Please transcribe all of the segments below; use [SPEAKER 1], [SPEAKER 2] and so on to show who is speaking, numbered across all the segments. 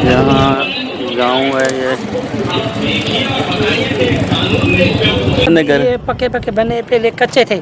[SPEAKER 1] यहाँ गांव है ये घर
[SPEAKER 2] ये पक्के पक्के बने, पहले कच्चे थे।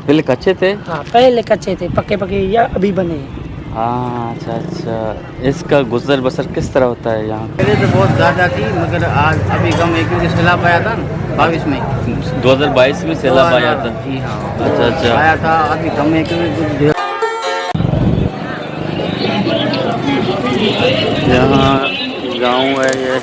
[SPEAKER 1] पहले कच्चे थे।
[SPEAKER 2] हाँ पहले कच्चे थे, पक्के पक्के या अभी बने हैं।
[SPEAKER 1] हाँ अच्छा अच्छा। इसका गुजर बसर किस तरह होता है यहाँ?
[SPEAKER 3] पहले तो बहुत ज़्यादा थी, मगर आज अभी कम है क्योंकि सैलाब आया था 22 में।
[SPEAKER 1] 2022 में सैलाब आया था।
[SPEAKER 3] जी हाँ,
[SPEAKER 1] अच्छा अच्छा।
[SPEAKER 3] आया था, अभी कम है क्योंकि
[SPEAKER 1] यहाँ गांव है ये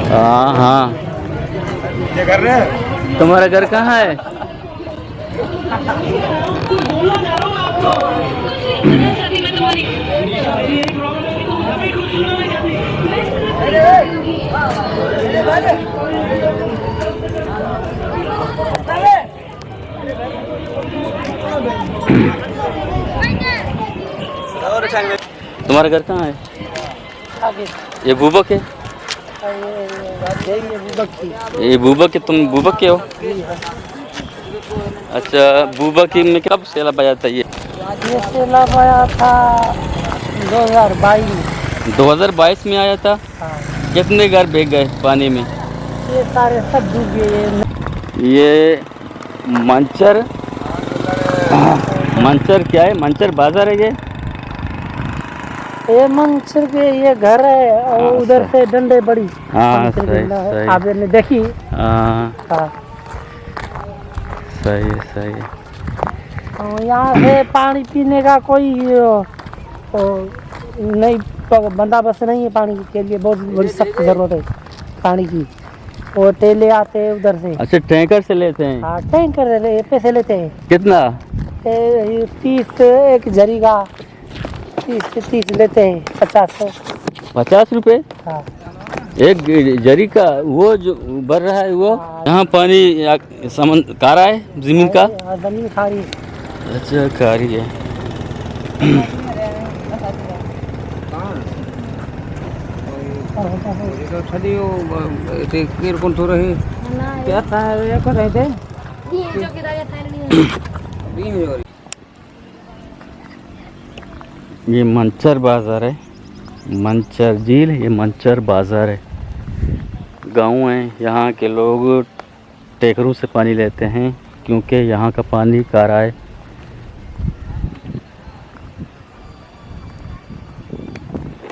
[SPEAKER 1] हाँ हाँ।
[SPEAKER 4] क्या कर रहे हैं?
[SPEAKER 1] तुम्हारा घर कहाँ है? तुम्हारा घर कहाँ है?
[SPEAKER 2] आगे
[SPEAKER 1] ये बुबक है?
[SPEAKER 2] ये बुबक की।
[SPEAKER 1] ये बुबक है, तुम बुबक के हो? अच्छा, बुबक में कब सैलाब आया था ये?
[SPEAKER 2] ये सैलाब आया था 2022 में।
[SPEAKER 1] 2022 में आया था।
[SPEAKER 2] हाँ
[SPEAKER 1] कितने घर भीग गए पानी में?
[SPEAKER 2] ये सारे सब डूब गए।
[SPEAKER 1] ये मंचर मंचर क्या है? मंचर बाजार है
[SPEAKER 2] ये मंचर के ये घर है और
[SPEAKER 1] हाँ,
[SPEAKER 2] उधर से डंडे बड़ी।
[SPEAKER 1] हाँ
[SPEAKER 2] मंचर
[SPEAKER 1] सही
[SPEAKER 2] डंडा है।
[SPEAKER 1] सही।
[SPEAKER 2] आपने देखी?
[SPEAKER 1] हाँ
[SPEAKER 2] हाँ
[SPEAKER 1] सही सही।
[SPEAKER 2] और यहाँ से पानी पीने का कोई नहीं बंदोबस्त नहीं है। पानी के लिए बहुत बड़ी सख्त जरूरत है पानी की। वो टेले आते हैं उधर से।
[SPEAKER 1] अच्छा, टैंकर से लेते हैं?
[SPEAKER 2] हाँ टैंकर पैसे लेते हैं।
[SPEAKER 1] कितना?
[SPEAKER 2] 30 एक जरी का 30 से 30 लेते हैं।
[SPEAKER 1] 50 रुपए
[SPEAKER 2] हाँ
[SPEAKER 1] एक जरी का? वो जो भर रहा है वो? यहाँ पानी कारा है जमीन का?
[SPEAKER 2] जमीन खारी है।
[SPEAKER 1] अच्छा कारी है।
[SPEAKER 2] क्या था ये कर रहे थे?
[SPEAKER 1] ये मंचर बाज़ार है, मंचर झील, ये मंचर बाज़ार है। गांव है, यहाँ के लोग टैंकरों से पानी लेते हैं क्योंकि यहाँ का पानी कारा है।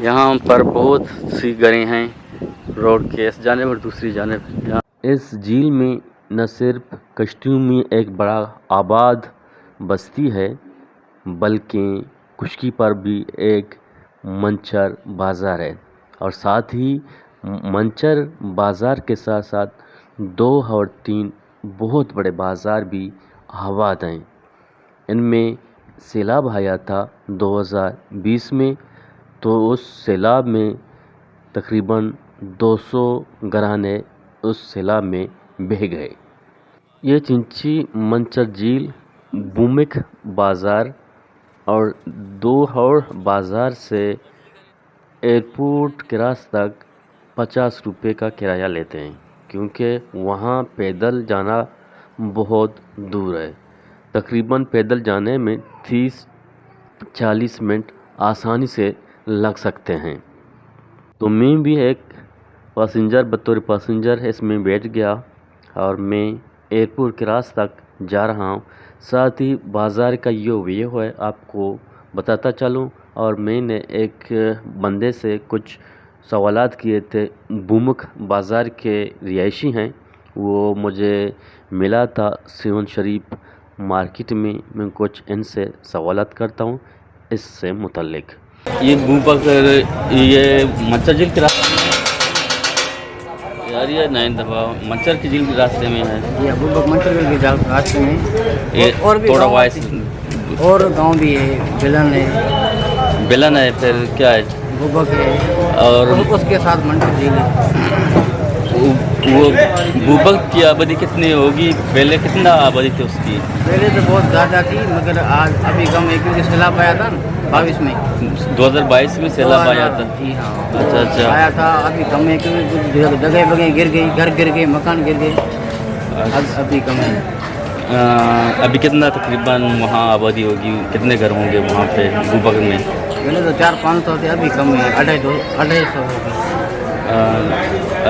[SPEAKER 1] यहाँ पर बहुत सी गरें हैं रोड के इस जानिब और दूसरी जानिब। इस झील में न सिर्फ कश्तियों में एक बड़ा आबाद बस्ती है, बल्कि खुशकी पर भी एक मंचर बाज़ार है। और साथ ही मंचर बाज़ार के साथ साथ 2 और 3 बहुत बड़े बाज़ार भी आबाद हैं। इनमें सैलाब आया था 2020 में, तो उस सैलाब में तकरीबन 200 घराने उस सैलाब में बह गए। ये चिंची मंचर झील, बुमिक बाज़ार और 2 और बाज़ार से एयरपोर्ट के रास्ते तक 50 रुपये का किराया लेते हैं, क्योंकि वहाँ पैदल जाना बहुत दूर है। तकरीबन पैदल जाने में 30-40 मिनट आसानी से लग सकते हैं। तो मैं भी एक बतौर पैसेंजर इसमें बैठ गया और मैं एयरपोर्ट के रास्ते तक जा रहा हूँ। साथ ही बाज़ार का ये व्यू है आपको बताता चलूँ। और मैंने एक बंदे से कुछ सवालात किए थे, बुमुक बाज़ार के रिहायशी हैं, वो मुझे मिला था सिवन शरीफ मार्केट में। मैं कुछ इनसे सवालात करता हूँ इससे मुतल्लिक। ये बुमुक ये मंचर झील के रास्ते में यार, ये नहीं दबा मंचर की झील के रास्ते में है।
[SPEAKER 3] ये बुमुक मंचर के रास्ते में
[SPEAKER 1] ये
[SPEAKER 3] और भी
[SPEAKER 1] थोड़ा
[SPEAKER 3] और गांव भी है, बेलन है।
[SPEAKER 1] बेलन है, फिर क्या है?
[SPEAKER 3] बुबक है
[SPEAKER 1] और
[SPEAKER 3] उसके साथ मंडी झील है।
[SPEAKER 1] वो बुबक की आबादी कितनी होगी, पहले कितना आबादी थी उसकी?
[SPEAKER 3] पहले तो बहुत ज़्यादा थी मगर आज अभी कम है क्योंकि सैलाब आया था ना 22 में।
[SPEAKER 1] 2022 में सैलाब आया था।
[SPEAKER 3] जी हाँ
[SPEAKER 1] अच्छा अच्छा।
[SPEAKER 3] आया था, अभी कम है क्योंकि कुछ जगह वगह गिर गई, घर गिर गए, मकान गिर गए, अभी कम है।
[SPEAKER 1] अभी कितना तकरीबन वहाँ आबादी होगी, कितने घर होंगे वहाँ पे बुबक में?
[SPEAKER 3] पहले तो 400-500 थे, अभी कम है, 250 हो गए।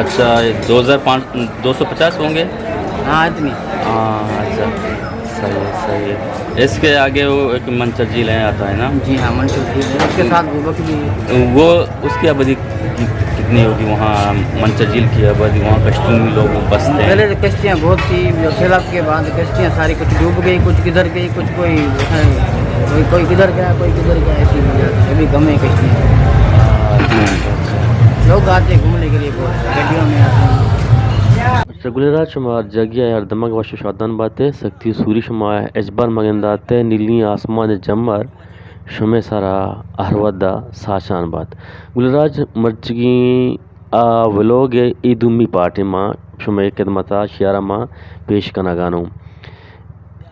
[SPEAKER 1] अच्छा 250 होंगे।
[SPEAKER 3] हाँ इतनी।
[SPEAKER 1] हाँ अच्छा सही है। इसके आगे वो एक मंचर झील है आता है ना?
[SPEAKER 3] जी हाँ मंडी झील है, उसके साथ बुबक भी है।
[SPEAKER 1] वो उसकी आबादी कितनी होगी वहाँ, मंचर झील की आबादी? वहाँ कश्मीरी लोग बसते हैं।
[SPEAKER 3] पहले तो कश्तियाँ बहुत थी, जो सैलाब के बाद कश्तियाँ सारी कुछ डूब गई, कुछ किधर गई, कुछ कोई किधर गया, कोई किधर गया, ऐसी वजह से अभी कम है कश्तियाँ। लोग आते घूमने के लिए, बहुत गड्डियों में आते हैं।
[SPEAKER 1] Regular şuma jagiya yardıma başı şadan batı sakti suri şuma ecbar magandate nilni asman jamar şume sara ahwada saşan bat Gulraj marchgi a vlog idumi party ma şume khidmata şiarama peş kanagano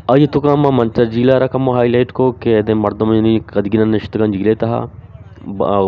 [SPEAKER 1] ay tukama manchar jila rakam highlight ko ke de mardumini kadgina nishtagan jile taha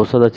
[SPEAKER 1] 200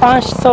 [SPEAKER 2] 500